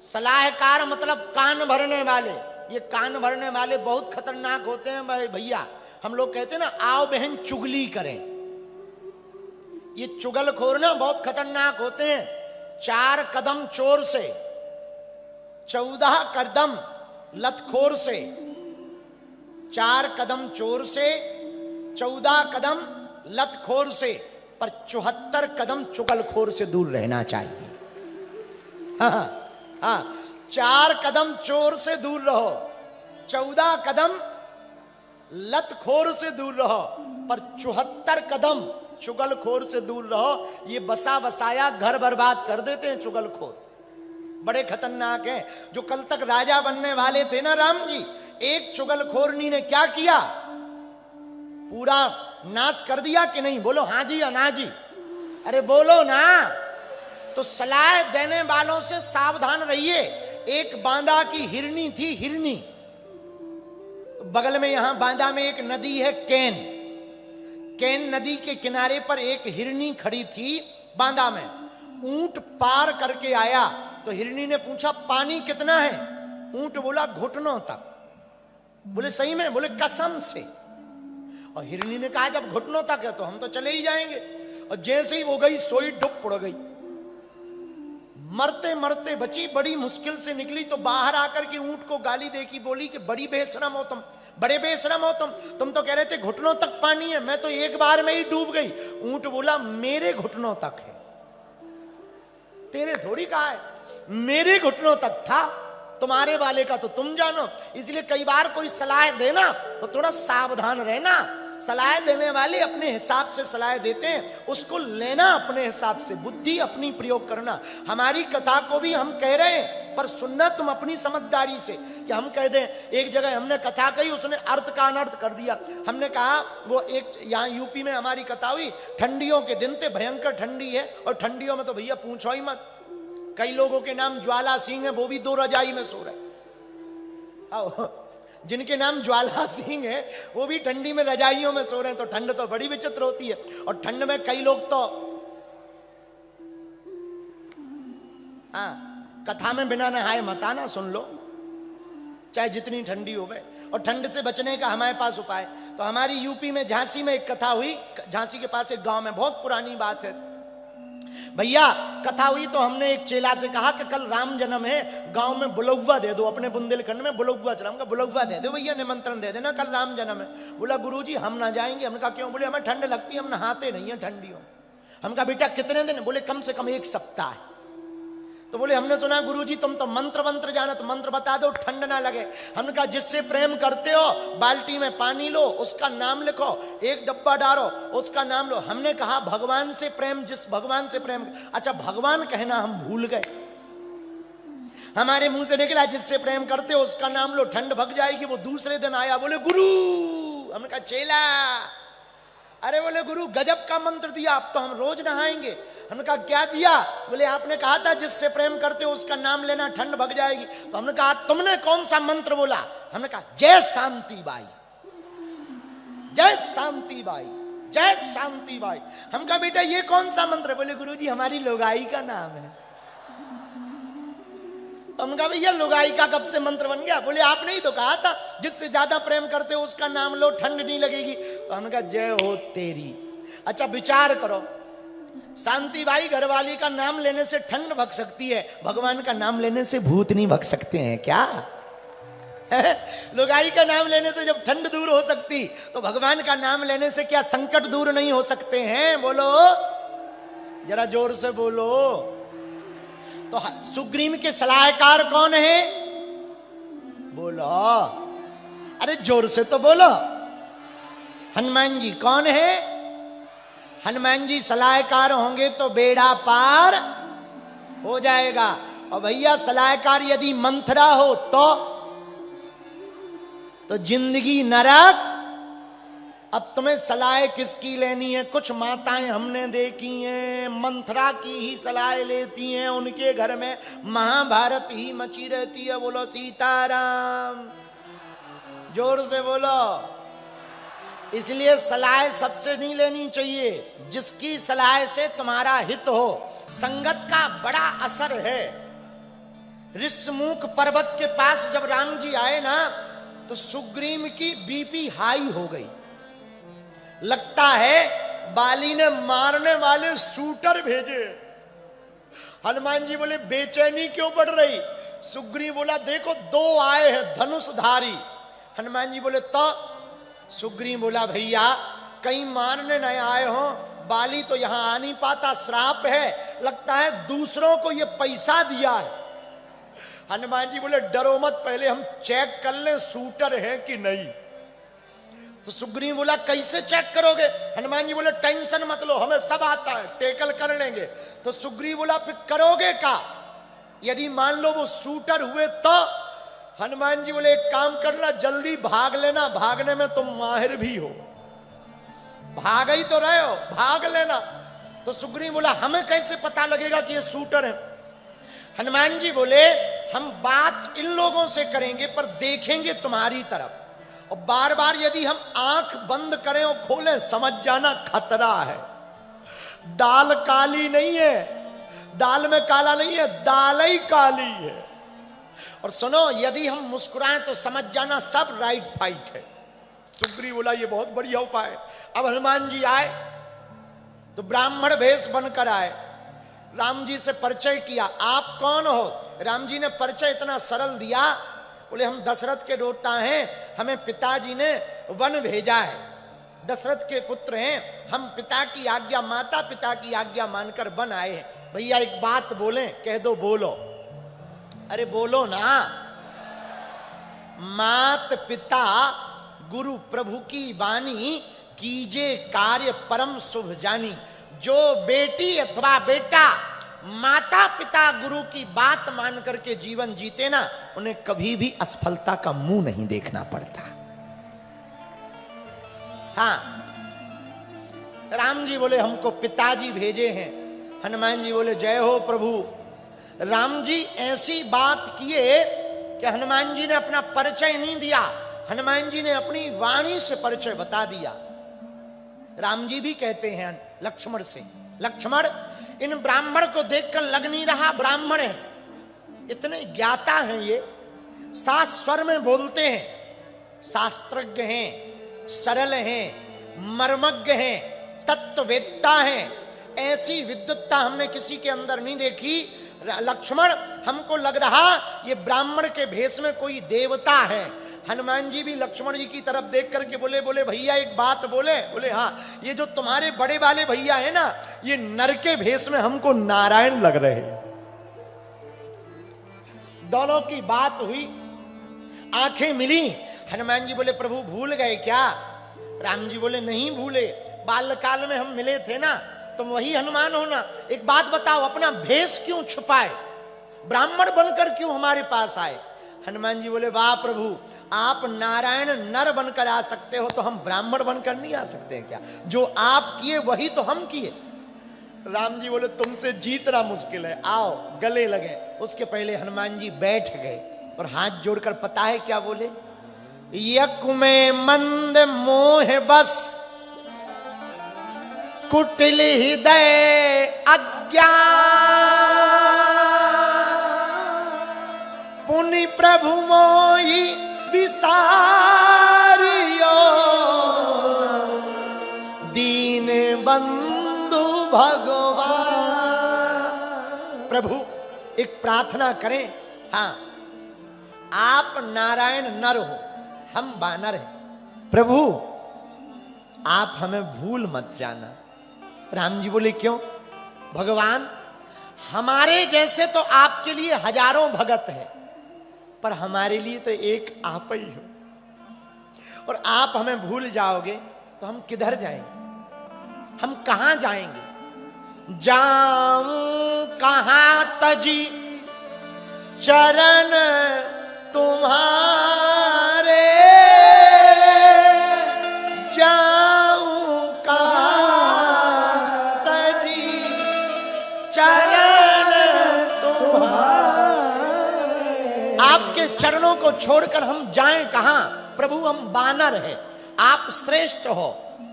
सलाहकार मतलब कान भरने वाले। ये कान भरने वाले बहुत खतरनाक होते हैं भैया। हम लोग कहते हैं ना, आओ बहन चुगली करें। ये चुगलखोर ना बहुत खतरनाक होते हैं। 4 कदम चोर से, 14 कदम लतखोर से। 4 कदम चोर से, 14 कदम लतखोर से, पर 74 कदम चुगलखोर से दूर रहना चाहिए। हाँ, 4 कदम चोर से दूर रहो, 14 कदम लतखोर से दूर रहो, पर 74 कदम चुगलखोर से दूर रहो। ये बसा बसाया घर बर्बाद कर देते हैं चुगलखोर। बड़े खतरनाक हैं। जो कल तक राजा बनने वाले थे ना राम जी, एक चुगलखोरनी ने क्या किया, पूरा नाश कर दिया कि नहीं? बोलो हाँ जी या ना जी? अरे बोलो ना। तो सलाह देने वालों से सावधान रहिए। एक बांदा की हिरनी थी, हिरनी। बगल में यहां बांदा में एक नदी है केन। केन नदी के किनारे पर एक हिरनी खड़ी थी बांदा में। ऊंट पार करके आया तो हिरनी ने पूछा पानी कितना है? ऊंट बोला घुटनों तक। बोले सही में? बोले कसम से। और हिरनी ने कहा जब घुटनों तक है तो हम तो चले ही जाएंगे। और जैसे ही वो गई सोई डुब पड़ गई, मरते मरते बची। बड़ी मुश्किल से निकली तो बाहर आकर के ऊंट को गाली देखी, बोली कि बड़ी बेशरम हो तुम, बड़े बेशरम हो तुम तो कह रहे थे घुटनों तक पानी है, मैं तो एक बार में ही डूब गई। ऊंट बोला मेरे घुटनों तक है, तेरे थोड़ी कहा है, मेरे घुटनों तक था, तुम्हारे वाले का तो तुम जानो। इसलिए कई बार कोई सलाह देना तो थोड़ा सावधान रहना। सलाह देने वाले अपने हिसाब से सलाह देते हैं, उसको लेना अपने हिसाब से, बुद्धि अपनी प्रयोग करना। हमारी कथा को भी हम कह रहे हैं, पर सुनना तुम अपनी समझदारी से। कि हम कह दें, एक जगह हमने कथा कही, उसने अर्थ का अनर्थ कर दिया। हमने कहा वो एक यहाँ यूपी में हमारी कथा हुई, ठंडियों के दिन थे, भयंकर ठंडी है, और ठंडियों में तो भैया पूछो ही मत। कई लोगों के नाम ज्वाला सिंह है, वो भी 2 रजाई में सो रहे। जिनके नाम ज्वाला सिंह है वो भी ठंडी में रजाइयों में सो रहे हैं। तो ठंड तो बड़ी विचित्र होती है। और ठंड में कई लोग तो कथा में बिना नहाए मत आना, सुन लो, चाहे जितनी ठंडी हो गए। और ठंड से बचने का हमारे पास उपाय। तो हमारी यूपी में झांसी में एक कथा हुई। झांसी के पास एक गांव में, बहुत पुरानी बात है भैया, कथा हुई। तो हमने एक चेला से कहा कि कल राम जन्म है, गांव में बुलौवा दे दो। अपने बुंदेलखंड में बुलौवा चलाऊंगा, बुलौवा दे दो भैया, निमंत्रण दे देना, कल राम जन्म है। बोला गुरुजी हम ना जाएंगे। हमने कहा क्यों? बोले हमें ठंड लगती है, हम नहाते नहीं है ठंडियों। हम कहा बेटा कितने दिन? बोले कम से कम 1 सप्ताह। तो बोले हमने सुना गुरुजी तुम तो मंत्र वंत्र जाना, तो मंत्र बता दो ठंड ना लगे। हमने कहा जिससे प्रेम करते हो बाल्टी में पानी लो, उसका नाम लिखो, 1 डब्बा डालो, उसका नाम लो। हमने कहा भगवान से प्रेम, जिस भगवान से प्रेम। अच्छा भगवान कहना हम भूल गए। हमारे मुंह से निकला जिससे प्रेम करते हो उसका नाम लो, ठंड भग जाएगी। वो दूसरे दिन आया, बोले गुरु। हमने कहा चेला। अरे बोले गुरु गजब का मंत्र दिया, अब तो हम रोज नहाएंगे। हमने कहा क्या दिया? बोले आपने कहा था जिससे प्रेम करते हो उसका नाम लेना, ठंड भग जाएगी। तो हमने कहा तुमने कौन सा मंत्र बोला? हमने कहा जय शांति बाई, जय शांति बाई, जय शांति बाई। हम कहा बेटा ये कौन सा मंत्र? बोले गुरुजी हमारी लुगाई का नाम है। हम कहा भैया लुगाई का कब से मंत्र बन गया? बोले आपने ही तो कहा था जिससे ज्यादा प्रेम करते हो उसका नाम लो, ठंड नहीं लगेगी। तो हमने कहा जय हो तेरी। अच्छा विचार करो, शांति बाई घरवाली का नाम लेने से ठंड भग सकती है, भगवान का नाम लेने से भूत नहीं भग सकते हैं क्या? लुगाई का नाम लेने से जब ठंड दूर हो सकती, तो भगवान का नाम लेने से क्या संकट दूर नहीं हो सकते हैं? बोलो जरा जोर से बोलो। तो सुग्रीव के सलाहकार कौन है? बोलो, अरे जोर से तो बोलो। हनुमान जी। कौन है? हनुमान जी सलाहकार होंगे तो बेड़ा पार हो जाएगा। और भैया सलाहकार यदि मंथरा हो तो जिंदगी नरक। अब तुम्हें सलाह किसकी लेनी है? कुछ माताएं हमने देखी हैं मंथरा की ही सलाह लेती हैं, उनके घर में महाभारत ही मची रहती है। बोलो सीताराम, जोर से बोलो। इसलिए सलाह सबसे नहीं लेनी चाहिए, जिसकी सलाह से तुम्हारा हित हो। संगत का बड़ा असर है। ऋषमुख पर्वत के पास जब राम जी आए ना, तो सुग्रीव की बीपी हाई हो गई। लगता है बाली ने मारने वाले शूटर भेजे। हनुमान जी बोले बेचैनी क्यों बढ़ रही? सुग्रीव बोला देखो 2 आए हैं धनुषधारी। हनुमान जी बोले तो? सुग्रीव बोला भैया कहीं मारने नहीं आए हो, बाली तो यहां आ नहीं पाता, श्राप है, लगता है दूसरों को ये पैसा दिया है। हनुमान जी बोले डरो मत, पहले हम चेक कर लें शूटर है कि नहीं। तो सुग्रीव बोला कैसे चेक करोगे? हनुमान जी बोले टेंशन मत लो, हमें सब आता है, टेकल कर लेंगे। तो सुग्रीव बोला फिर करोगे क्या? यदि मान लो वो शूटर हुए तो? हनुमान जी बोले एक काम करना, जल्दी भाग लेना, भागने में तुम माहिर भी हो, भाग ही तो रहे हो, भाग लेना। तो सुग्रीव बोला हमें कैसे पता लगेगा कि ये शूटर है? हनुमान जी बोले हम बात इन लोगों से करेंगे पर देखेंगे तुम्हारी तरफ, और बार बार यदि हम आंख बंद करें और खोलें समझ जाना खतरा है। दाल काली नहीं है, दाल में काला नहीं है, दाल ही काली है। और सुनो यदि हम मुस्कुराएं तो समझ जाना सब राइट फाइट है। सुग्रीव बोला ये बहुत बढ़िया उपाय है। अब हनुमान जी आए तो ब्राह्मण वेश बनकर आए, राम जी से परिचय किया, आप कौन हो? राम जी ने परिचय इतना सरल दिया, बोले हम दशरथ के बेटा हैं, हमें पिताजी ने वन भेजा है, दशरथ के पुत्र हैं, हम पिता की आज्ञा, माता पिता की आज्ञा मानकर वन आए हैं। भैया एक बात बोलें? कह दो बोलो। अरे बोलो ना। मात पिता गुरु प्रभु की वाणी, कीजे कार्य परम शुभ जानी। जो बेटी अथवा बेटा माता पिता गुरु की बात मान करके जीवन जीते ना, उन्हें कभी भी असफलता का मुंह नहीं देखना पड़ता। हाँ, राम जी बोले हमको पिताजी भेजे हैं। हनुमान जी बोले जय हो प्रभु। राम जी ऐसी बात किए कि हनुमान जी ने अपना परिचय नहीं दिया, हनुमान जी ने अपनी वाणी से परिचय बता दिया। राम जी भी कहते हैं लक्ष्मण से, लक्ष्मण इन ब्राह्मण को देखकर लग नहीं रहा ब्राह्मण है, इतने ज्ञाता हैं ये, सात स्वर में बोलते हैं, शास्त्रज्ञ हैं, सरल हैं, मर्मज्ञ हैं, तत्ववेत्ता हैं। ऐसी विद्वत्ता हमने किसी के अंदर नहीं देखी। लक्ष्मण हमको लग रहा ये ब्राह्मण के भेष में कोई देवता है। हनुमान जी भी लक्ष्मण जी की तरफ देख करके बोले भैया एक बात बोले? बोले हाँ, ये जो तुम्हारे बड़े वाले भैया है ना, ये नर के भेष में हमको नारायण लग रहे हैं। दोनों की बात हुई, आंखें मिली। हनुमान जी बोले प्रभु भूल गए क्या? राम जी बोले नहीं भूले, बाल्यकाल में हम मिले थे ना, तुम वही हनुमान हो ना। एक बात बताओ, अपना भेष क्यों छुपाए, ब्राह्मण बनकर क्यों हमारे पास आए? हनुमान जी बोले वाह प्रभु, आप नारायण नर बनकर आ सकते हो तो हम ब्राह्मण बनकर नहीं आ सकते हैं क्या? जो आप किए वही तो हम किए। राम जी बोले तुमसे जीतना मुश्किल है, आओ गले लगे। उसके पहले हनुमान जी बैठ गए और हाथ जोड़कर पता है क्या बोले? यक में मंद मोह बस, कुटिल हृदय अज्ञान, पुनि प्रभु मोहि विसारियो, दीन बंधु भगवान। प्रभु एक प्रार्थना करें। हाँ, आप नारायण नर हो, हम बानर हैं, प्रभु आप हमें भूल मत जाना। राम जी बोले क्यों? भगवान हमारे जैसे तो आपके लिए हजारों भगत हैं, पर हमारे लिए तो एक आप ही हो, और आप हमें भूल जाओगे तो हम किधर जाएंगे, हम कहां जाएंगे? जाऊं कहां तजी चरण तुम्हारे, जाऊं कहां तजी चरण तुम्हारे। आपके चरणों को छोड़कर हम जाएं कहां? प्रभु हम बानर हैं, आप श्रेष्ठ हो,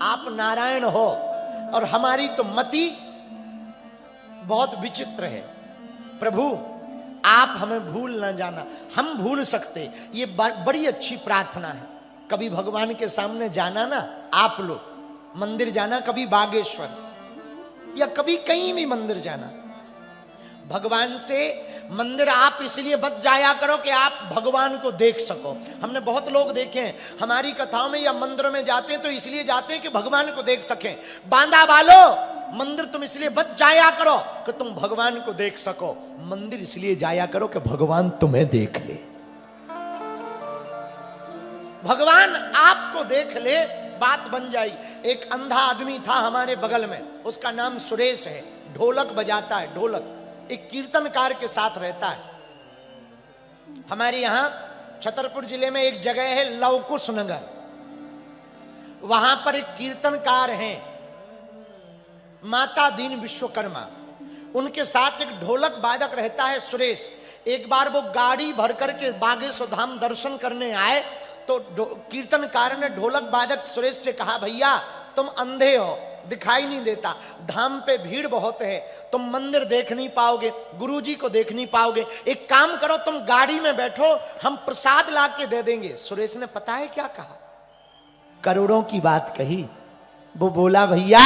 आप नारायण हो, और हमारी तो मति बहुत विचित्र है। प्रभु आप हमें भूल ना जाना, हम भूल सकते। ये बड़ी अच्छी प्रार्थना है। कभी भगवान के सामने जाना ना, आप लोग मंदिर जाना, कभी बागेश्वर या कभी कहीं भी मंदिर जाना, भगवान से मंदिर आप इसलिए मत जाया करो कि आप भगवान को देख सको। हमने बहुत लोग देखे हैं हमारी कथाओं में या मंदिरों में जाते हैं तो इसलिए जाते हैं कि भगवान को देख सकें। बांदा वालो, मंदिर तुम इसलिए मत जाया करो कि तुम भगवान को देख सको, मंदिर इसलिए जाया करो कि भगवान तुम्हें देख ले। भगवान आपको देख ले, बात बन जाई। एक अंधा आदमी था हमारे बगल में, उसका नाम सुरेश है, ढोलक बजाता है, ढोलक, एक कीर्तनकार के साथ रहता है। हमारे यहां छतरपुर जिले में एक जगह है लवकुश नगर, वहां पर एक कीर्तनकार हैं माता दीन विश्वकर्मा, उनके साथ एक ढोलक वादक रहता है सुरेश। एक बार वो गाड़ी भर करके बागेश्वर धाम दर्शन करने आए तो कीर्तनकार ने ढोलक वादक सुरेश से कहा, भैया तुम अंधे हो, दिखाई नहीं देता, धाम पे भीड़ बहुत है, तुम मंदिर देख नहीं पाओगे, गुरुजी को देख नहीं पाओगे, एक काम करो तुम गाड़ी में बैठो, हम प्रसाद ला के दे देंगे। सुरेश ने पता है क्या कहा? करोड़ों की बात कही। वो बोला, भैया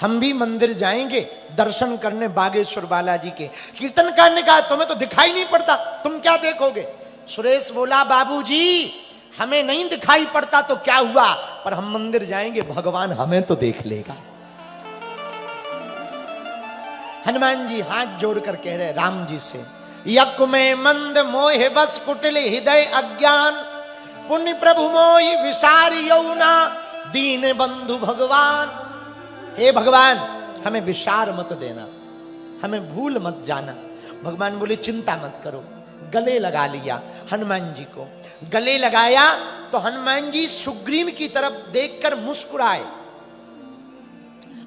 हम भी मंदिर जाएंगे दर्शन करने बागेश्वर बालाजी के। कीर्तनकार ने कहा, तुम्हें तो दिखाई नहीं पड़ता, तुम क्या देखोगे? सुरेश बोला, बाबूजी हमें नहीं दिखाई पड़ता तो क्या हुआ, पर हम मंदिर जाएंगे, भगवान हमें तो देख लेगा। हनुमान जी हाथ जोड़कर कह रहे राम जी से, यक में मंद मोह बस कुटिल हृदय अज्ञान, पुण्य प्रभु मोहि विसारी यौना, दीन बंधु भगवान। हे भगवान हमें विसार मत देना, हमें भूल मत जाना। भगवान बोले चिंता मत करो। गले लगा लिया हनुमान जी को, गले लगाया तो हनुमान जी सुग्रीव की तरफ देखकर मुस्कुराए।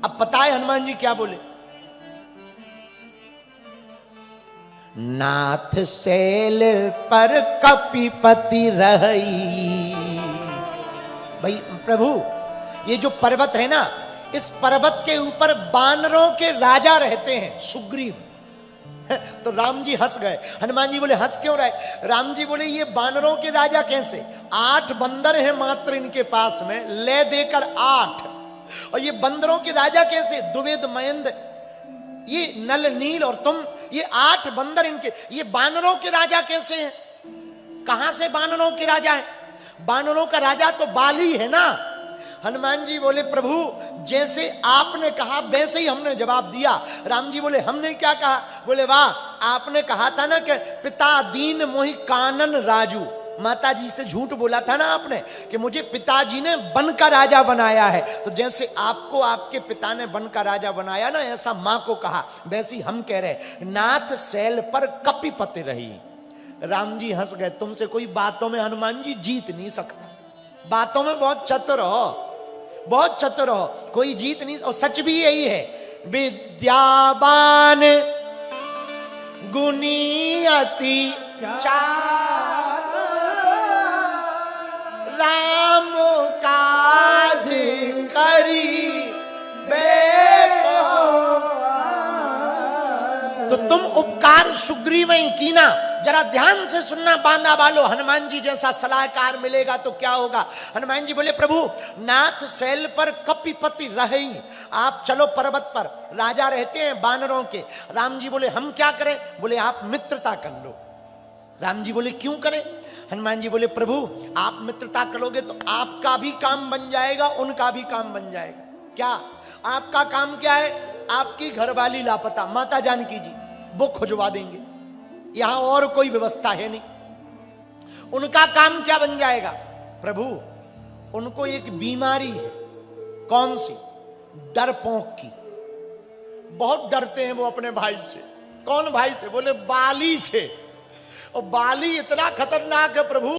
अब पता है हनुमान जी क्या बोले? नाथ शैल पर कपिपति रही। भाई प्रभु, ये जो पर्वत है ना, इस पर्वत के ऊपर बानरों के राजा रहते हैं, सुग्रीव। तो राम जी हंस गए। हनुमान जी बोले हंस क्यों रहे? राम जी बोले ये बानरों के राजा कैसे? 8 बंदर हैं मात्र इनके पास में, ले देकर 8। और ये बंदरों के राजा कैसे? द्विवेद मयंद, ये नल नील और तुम, ये 8 बंदर इनके, ये बानरों के राजा कैसे हैं? कहां से बानरों के राजा है? बानरों का राजा तो बाली है ना। हनुमान जी बोले प्रभु जैसे आपने कहा वैसे ही हमने जवाब दिया। राम जी बोले हमने क्या कहा? बोले वाह, आपने कहा था ना कि पिता दीन मोहि कानन राजू, माता जी से झूठ बोला था ना आपने कि मुझे पिताजी ने बन का राजा बनाया है। तो जैसे आपको आपके पिता ने बन का राजा बनाया ना, ऐसा मां को कहा, वैसे ही हम कह रहे नाथ शैल पर कपिपति रही। राम जी हंस गए। तुमसे कोई बातों में हनुमान जी जीत नहीं सकता, बातों में बहुत चतुर हो, बहुत चतुर हो, कोई जीत नहीं। और सच भी यही है, विद्यावान गुणी अति चार, राम काज करी बेको। तो तुम उपकार सुग्रीव ही कीना। जरा ध्यान से सुनना बांदा वालो, हनुमान जी जैसा सलाहकार मिलेगा तो क्या होगा। हनुमान जी बोले प्रभु नाथ शैल पर कपिपति रही, आप चलो पर्वत पर, राजा रहते हैं बानरों के। राम जी बोले हम क्या करें? बोले आप मित्रता कर लो। राम जी बोले क्यों करें? हनुमान जी बोले प्रभु आप मित्रता करोगे तो आपका भी काम बन जाएगा, उनका भी काम बन जाएगा। क्या आपका काम क्या है? आपकी घरवाली लापता माता जानकी जी, वो खुजवा देंगे, यहां और कोई व्यवस्था है नहीं। उनका काम क्या बन जाएगा? प्रभु उनको एक बीमारी है। कौन सी? डरपोक की। बहुत डरते हैं वो अपने भाई से। कौन भाई से? बोले बाली से। और बाली इतना खतरनाक है प्रभु